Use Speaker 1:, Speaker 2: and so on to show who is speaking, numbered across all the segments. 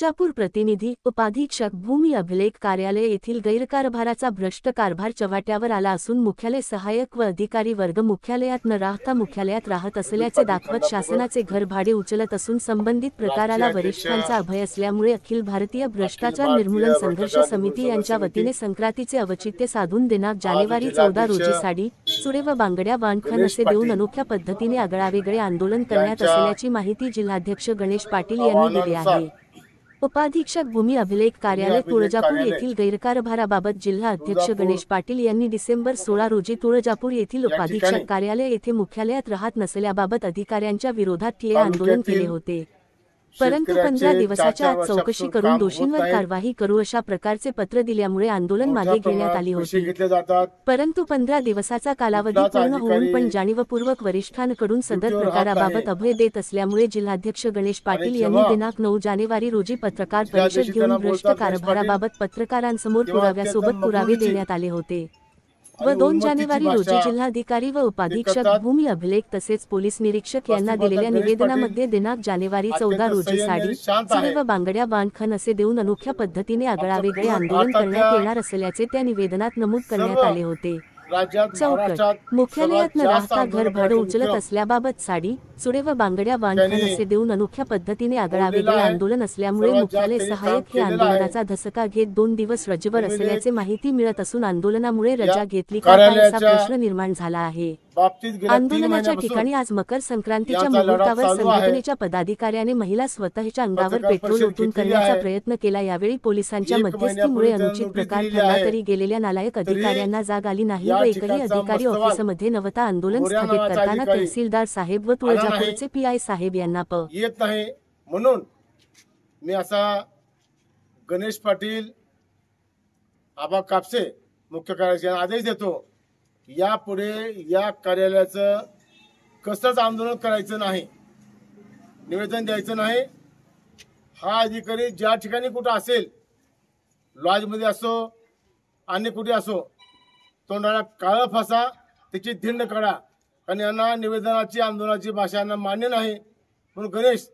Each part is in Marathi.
Speaker 1: तुळजापूर प्रतिनिधी उपाधीक्षक भूमी अभिलेख कार्यालय येथील गैरकारभाराचा भ्रष्ट कारभार चव्हाट्यावर आला असून मुख्यालय सहाय्यक व अधिकारी वर्ग मुख्यालयात न राहता मुख्यालयात राहत असल्याचे दाखवत शासनाचे घर भाडे उचलत असून संबंधित प्रकाराला वरिष्ठांचा अभय असल्यामुळे अखिल भारतीय भ्रष्टाचार निर्मूलन संघर्ष समिती यांच्या वतीने संक्रांतीचे औचित्य साधून दिनांक जानेवारी 14 रोजी साडी चुडे व बांगड्या बांधखण असे देऊन अनोख्या पद्धतीने आगळावेगळे आंदोलन करण्यात असल्याची माहिती जिल्हाध्यक्ष गणेश पाटील यांनी दिली आहे। उपाधीक्षक भूमी अभिलेख कार्यालय तुळजापूर येथील गैरकारभाराबाबत जिल्हा अध्यक्ष गणेश पाटील यांनी डिसेंबर 16 रोजी तुळजापूर येथील उपाधीक्षक कार्यालय येथे मुख्यालयात राहत नसल्याबाबत अधिकाऱ्यांच्या विरोधात ठिय्या आंदोलन केले होते। परंतु 15 दिवसाच्या आत चौकशी करून दोषींवर कारवाई करू अशा प्रकारचे पत्र दिल्यामुळे आंदोलन मागे घेण्यात आले होते। परंतु 15 दिवसाचा कालावधी पूर्ण होऊन पण जाणीवपूर्वक वरिष्ठांकडून सदर प्रकाराबाबत अभय देत असल्यामुळे जिल्हाध्यक्ष गणेश पाटील यांनी दिनांक 9 जानेवारी रोजी पत्रकार परिषद घेऊन भ्रष्ट कारभाराबाबत पत्रकारांसमोर पुराव्यासोबत पुरावे देण्यात आले होते व 2 जानेवारी रोजी जिल्हाधिकारी व उपाधीक्षक भूमी अभिलेख तसेच पोलीस निरीक्षक यांना दिलेल्या निवेदनामध्ये दिनांक जानेवारी 14 रोजी साडी चुडे व बांगड्या बांधखण असे देऊन अनोख्या पद्धतीने आगळावेगळे आंदोलन करण्यात येणार असल्याचे त्या निवेदनात नमूद करण्यात आले होते। चौकट मुख्यालयात न राहता घर भाडे उचलत असल्याबाबत साडी चुडे व बांगड्या बांधखण असे देऊन अनोख्या पद्धतीने आगळावेगळे आंदोलन असल्यामुळे मुख्यालय सहाय्यक हे आंदोलनाचा धसका घेत 2 दिवस रजेवर असल्याचे माहिती मिळत असून आंदोलनामुळे रजा घेतली का असा प्रश्न निर्माण झाला आहे। आंदोलनाच्या ठिकाणी आज मकर संक्रांतीच्या मुहूर्तावर संघटनेच्या पदाधिकाऱ्याने महिला स्वतःच्या अंगावर पेट्रोल ओतून करण्याचा प्रयत्न केला। यावेळी पोलिसांच्या मध्यस्थीमुळे अनुचित प्रकार ठरला तरी गेलेल्या नालायक अधिकाऱ्यांना जाग आली नाही व एकही अधिकारी ऑफिसमध्ये नव्हता। आंदोलन स्थगित करताना तहसीलदार साहेब व तुळजापूरचे पीआय साहेब यांना
Speaker 2: येत नाही म्हणून मी असा गणेश पाटील आबा कापसे मुख्य कार्यालयाला आदेश देतो, यापुढे या कार्यालयाचं कसंच आंदोलन करायचं नाही, निवेदन द्यायचं नाही। हा अधिकारी ज्या ठिकाणी कुठं असेल, लॉजमध्ये असो आणि कुठे असो, तोंडाला काळं फासा त्याची धिंड काढा, कारण यांना निवेदनाची आंदोलनाची भाषा यांना मान्य नाही। म्हणून गणेश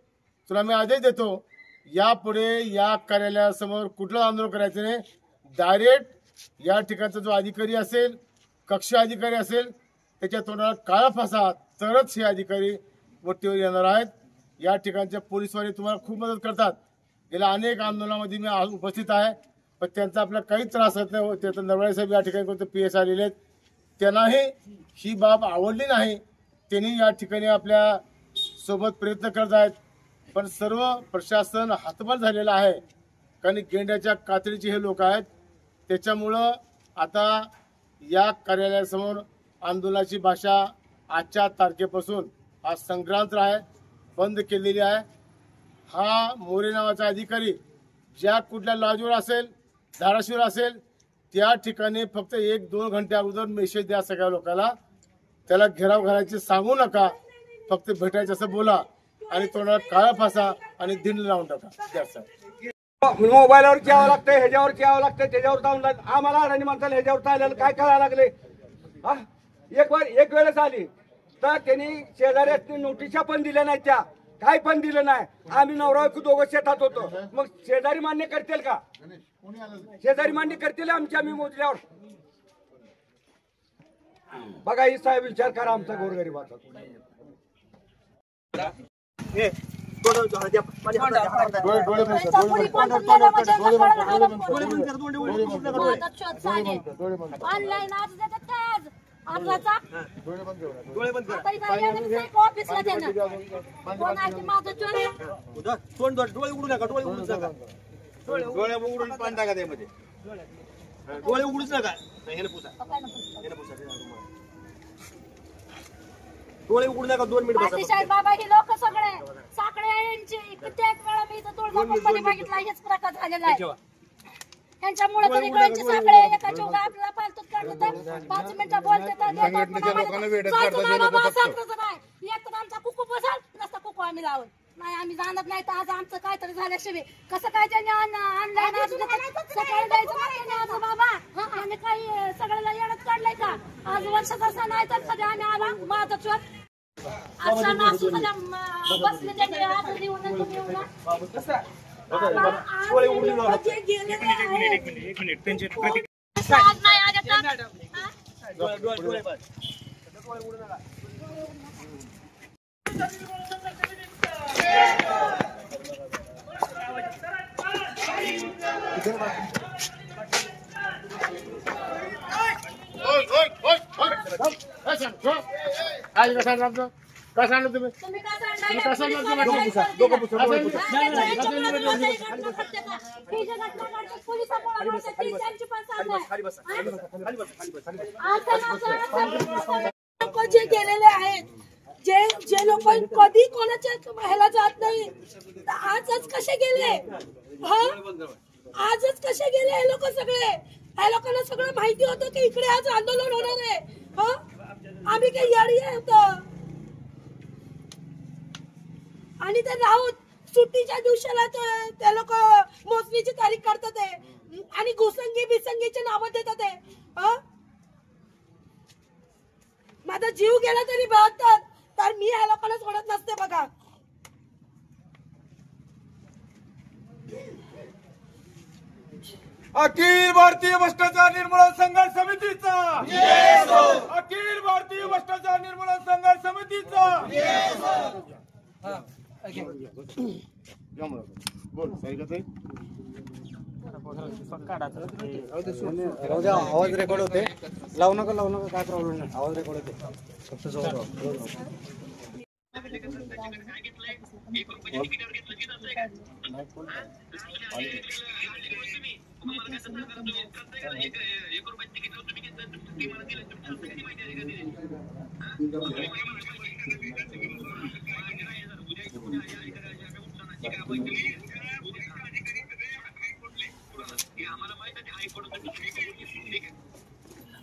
Speaker 2: तुला मी आदेश देतो, यापुढे या कार्यालयासमोर कुठलं आंदोलन करायचं नाही। डायरेक्ट या ठिकाणचा जो अधिकारी असेल, कक्ष अधिकारी असेल, त्याच्या तोंडाला काळा फासा, तरच हे अधिकारी वट्टीवर येणार आहेत। या ठिकाणच्या पोलीसवाले तुम्हाला खूप मदत करतात। गेल्या अनेक आंदोलनामध्ये मी उपस्थित आहे, पण त्यांचा आपल्याला काहीच त्रास होत नाही। ते तर नरवळे साहेब या ठिकाणी कोणते पीएस आलेले आहेत, त्यांनाही ही बाब आवडली नाही। त्यांनी या ठिकाणी आपल्या सोबत प्रयत्न करत आहेत, पण सर्व प्रशासन हातभार झालेलं आहे, कारण गेंड्याच्या कातडीचे हे लोक आहेत। त्याच्यामुळं आता या कार्यालयासमोर आंदोलनाची भाषा आजच्या तारखेपासून हा संक्रांत आहे बंद केलेली आहे। हा मोरे नावाचा अधिकारी ज्या कुठल्या लॉजवर असेल, धाराशिवर असेल, त्या ठिकाणी फक्त 1-2 घंटे अगोदर मेसेज द्या सगळ्या लोकांना, त्याला घेराव घालायचे सांगू नका, फक्त भेटायचं असं बोला आणि तोंडाला काळा फासा आणि धिंड लावून टाका।
Speaker 3: मोबाईलवर घ्यावं लागतंय, ह्याच्यावर घ्यावं लागतंय, त्याच्यावर जाऊन आम्हाला अडाणी माणसाला ह्याच्यावर चाललेलं काय करायला लागले। एक वेळेस आली तर त्यांनी शेजाऱ्याने नोटिसा पण दिल्या नाही, त्या काय पण दिलं नाही। आम्ही नवरा दोघं शेतात होतो, मग शेजारी मान्य करतील का? शेजारी मान्य करतील आमच्या मी मोजल्यावर? बघा ही साहेब विचार करा आमचा गोरगरिबाचा। डोळे उघडू नका, 2 मिनिट बसा
Speaker 4: बाबा। ही लोक सगळे साखळे यांची कित्येक वेळा मी इथं तुळजापूरमध्ये बघितला हेच प्रकार झालेला आहे। त्यांच्यामुळे तरी कळची साखळे एकाच्या उगा आपल्याला पालतूत काढतात, 5 मिनिटं बोलतात, एक तर आमचा कुकू बसाल नसता कुकू आम्ही लावत नाही, आम्ही जाणत नाही। तर आज आमचं काहीतरी झाल्याशिवाय कसं काय त्यांनी ऑनलाईन सकाळी जायचं बाबा, आम्ही काही सगळ्याला येणंच काढलंय का? आज वर्षाचा सण आहे तर सध्या आम्ही आला माझा चोट बसले आज नाही आले तर
Speaker 2: आज कसं आणलं कसं आणलं तुम्ही
Speaker 4: तुम्ही कसं
Speaker 5: जे गेलेले आहेत जे लोक कधी कोणाच्या ह्याला जात नाही आजच कसे गेले आजच कसे गेले हे लोक सगळे ह्या लोकांना सगळं माहिती होतं की इकडे आज आंदोलन होणार आहे आम्ही काही याडी होतो आणि ते राहून सुट्टीच्या दिवसाला ते लोक मोजणीची तारीख काढतात आणि घुसंगी बिसंगीची नावं देतात माझा जीव गेला तरी बघतात तर मी ह्या लोकांना सोडत नसते बघा
Speaker 3: अखिल भारतीय भ्रष्टाचार निर्मूलन संघर्ष समितीचा अखिल भारतीय भ्रष्टाचार निर्मूलन संघर्ष समितीचा
Speaker 2: बोल
Speaker 6: आवाज रेकॉर्ड होते लावू नका काय प्रॉब्लेम नाही आवाज रेकॉर्ड होते फक्त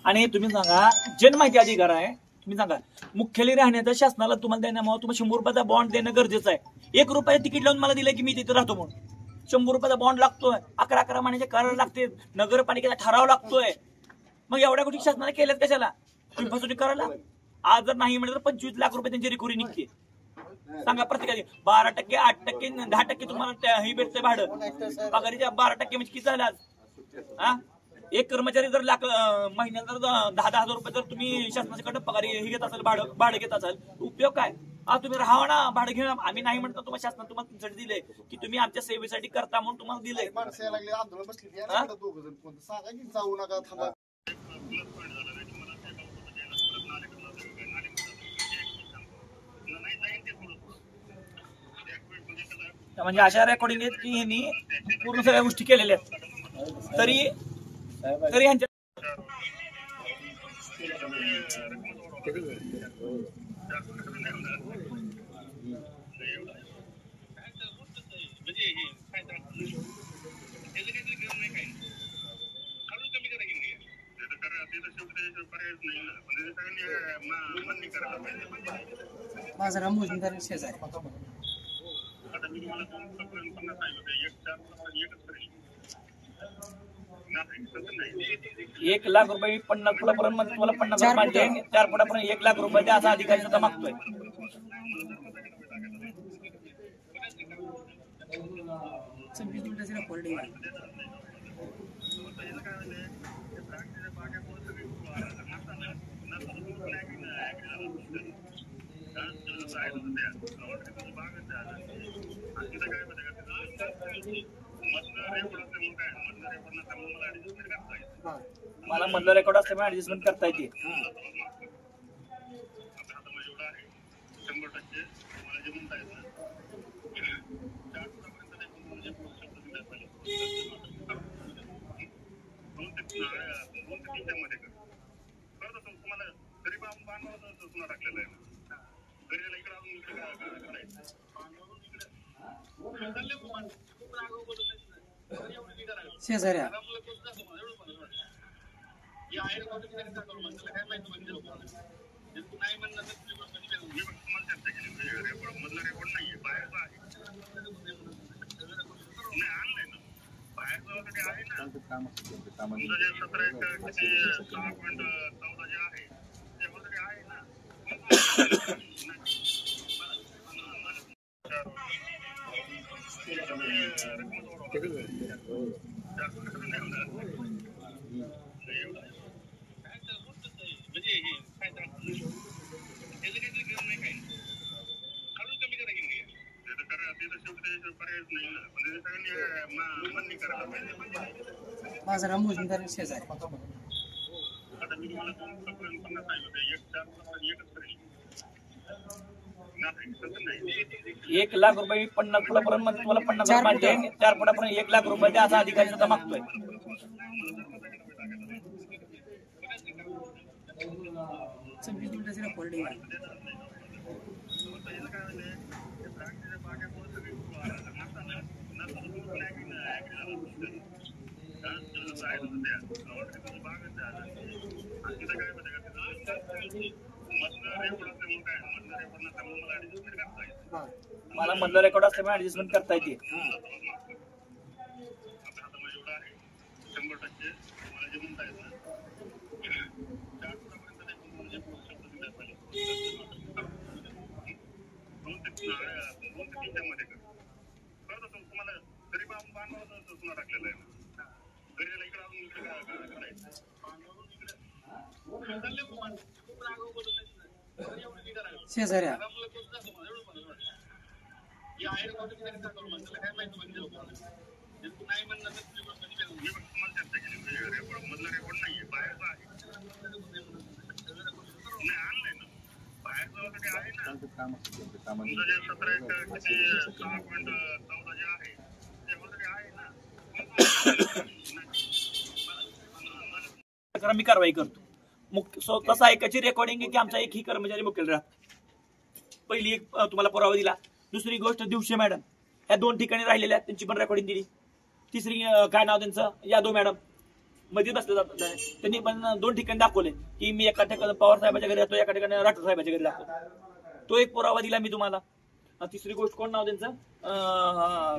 Speaker 7: आणि तुम्ही सांगा जनमाहिती अधिकार आहे तुम्ही सांगा मुख्यालय राहण्याचा शासनाला तुम्हाला देण्यामुळे तुम्हाला 100 रुपयाचा बॉन्ड देणं गरजेचं आहे 1 रुपयाचं तिकीट लावून मला दिलं की मी तिथे राहतो म्हणून 100 रुपयाचा बॉन्ड लागतोय 11 महिन्याचे करार लागते नगरपालिकेचा ठराव लागतोय मग एवढ्या गोष्टी शासनाने केल्यात कशाला तुम्ही फसवणूक करायला आज जर नाही म्हणलं तर 25 लाख रुपये त्यांची रिकव्हरी निघते सांगा प्रत्येकाची 12%, 8%, 10% तुम्हाला हे भेटतंय भाडं पगारीच्या 12% म्हणजे किती झालं आज एक कर्मचारी जर महिन्याला जर 10,000 रुपये जर तुम्ही शासनाच्याकडे पगार हे घेत असाल भाडं घेत असाल उपयोग काय आज तुम्ही राहावा ना भाडं घेऊन आम्ही नाही म्हणतो तुम्हाला शासनाने तुम्हाला तुमच्यासाठी दिले की तुम्ही आमच्या सेवेसाठी करता म्हणून तुम्हाला दिले म्हणजे अशा रेकॉर्डिंग आहेत की यांनी पूर्ण सगळ्या गोष्टी केलेल्या आहेत तरी ह्यांच्या
Speaker 6: माझं नाव मोजणीदार शेजारी
Speaker 7: 1 लाख रुपये 50 फुटापर्यंत तुम्हाला 50 मानते 4 फुटापर्यंत 1 लाख रुपये असा अधिकारी सुद्धा मागतोय मला मधलं रेकॉर्ड असल्यामुळे ऍडजस्टमेंट करता येते
Speaker 6: शेजाऱ्या
Speaker 2: आहे ना
Speaker 6: माझा मोजणीदार शेजारी
Speaker 7: एक लाख रुपये 50 फुटापर्यंत तुम्हाला 50 मानते 4 फुटापर्यंत 1 लाख रुपये द्या असा अधिकारी सुद्धा मागतोय.
Speaker 6: रेकॉर्डिंग आहे.
Speaker 7: मला मधलं रेकॉर्ड असल्यामुळे ऍडजस्टमेंट करता येते.
Speaker 6: शेजारी
Speaker 7: मी कारवाई करतो. तसा एकाची रेकॉर्डिंग आहे की आमचा एकही कर्मचारी मुख्यालय राहत. पहिली एक तुम्हाला पुरावा दिला. दुसरी गोष्ट दिवशी मॅडम ह्या 2 ठिकाणी राहिलेल्या त्यांची पण रेकॉर्डिंग दिली. तिसरी काय नाव त्यांचं यादव मॅडम मध्ये बसले जातात त्यांनी पण 2 ठिकाणी दाखवले की मी एका ठिकाणी पवार साहेबाच्या घरी राहतो एका ठिकाणी राठोड साहेबाच्या घरी राहतो. तो एक पुरावा दिला मी तुम्हाला. तिसरी गोष्ट कोण नाव त्यांचं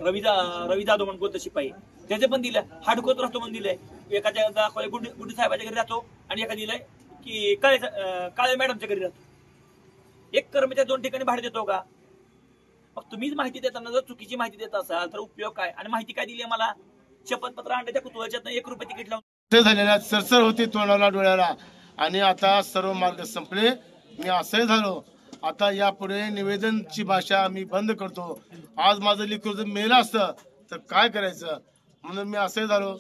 Speaker 7: रवी जाधव म्हणून कोणतं शिपाई त्याचे पण दिलं. हाडकोत राहतो म्हणून दिलंय. एकाच्या दाखवले गुड्डी साहेबाच्या घरी राहतो आणि एका दिलंय की काळे मॅडमच्या घरी राहतो. एक कर्मचारी 2 ठिकाणी भाडे देतो का? मग तुम्हीच माहिती देताना जर चुकीची माहिती देत असाल तर उपयोग काय? आणि माहिती काय दिली मला? शपथपत्र अंड्याच्या कुतुहल्याच्यात 1 रुपये तिकीट लावून
Speaker 2: झालेल्या सरसर होती तोंडाला डोळ्याला. आणि आता सर्व मार्ग संपले. मी असंही झालो. आता यापुढे निवेदनची भाषा मी बंद करतो. आज माझं लेकरू जर मेलं असतं तर काय करायचं म्हणून मी असंही झालो.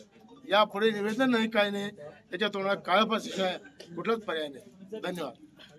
Speaker 2: यापुढे निवेदन नाही काय नाही त्याच्या तोंडाला काळपाशिवाय कुठलाच पर्याय नाही. धन्यवाद.